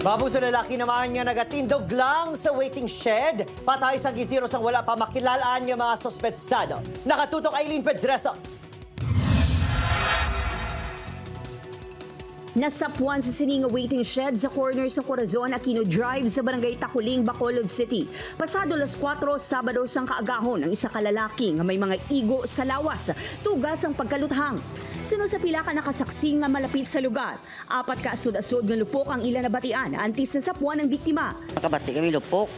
Mabuso lalaki naman nga nagatindog lang sa waiting shed. Patay sa gitiros ang wala pa makilalaan ng mga sospetsado. Nakatutok Aileen Pedreso. Nasapuan sa sininga waiting shed sa corner sa Corazon Aquino Drive sa Barangay Takuling, Bacolod City. Pasado las 4 Sabado sang kaagahon ang isa ka lalaki nga may mga igo sa lawas, tugas ang pagkaluthang. Suno sa pila ka nakasaksi nga malapit sa lugar. 4 ka asod-asod nga lupok ang ila nabatian antes na sapuan ng biktima. Nakabati kami lupok.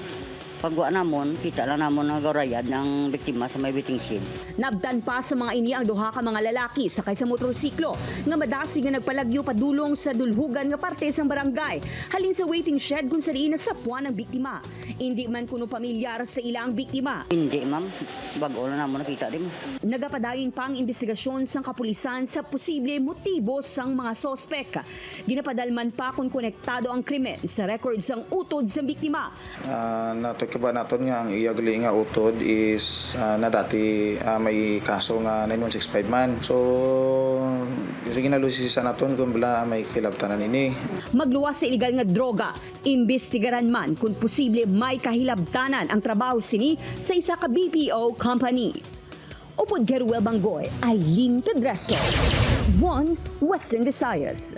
Pagwa namon, kita lang namon ang gaurayad ng biktima sa may waiting shed. Nabdan pa sa mga ini ang duha ka mga lalaki sakay sa motorsiklo nga madasi nga nagpalagyo padulong sa dulhugan nga parte sang barangay halin sa waiting shed kung saan inasapuan ng biktima. Hindi man kuno pamilyar sa ilang biktima. Hindi ma'am, bago lang namon nakita din. Nagapadayon pa ang investigasyon sang kapulisan sa posible motibo sang mga sospek. Ginapadalman pa kung konektado ang krimen sa record sang utod sa biktima. Kiba naton nga ang iyagali nga utod is na dati may kaso nga 9165 man. So sige na lusisa naton kung bala may kilabtanan ini. Magluwas sa illegal nga droga, imbestigaran man kung posible may kahilabtanan ang trabaho sini sa isa ka BPO company. Upod Geruel Bangoy, Aileen Pedreso, One Western Visayas.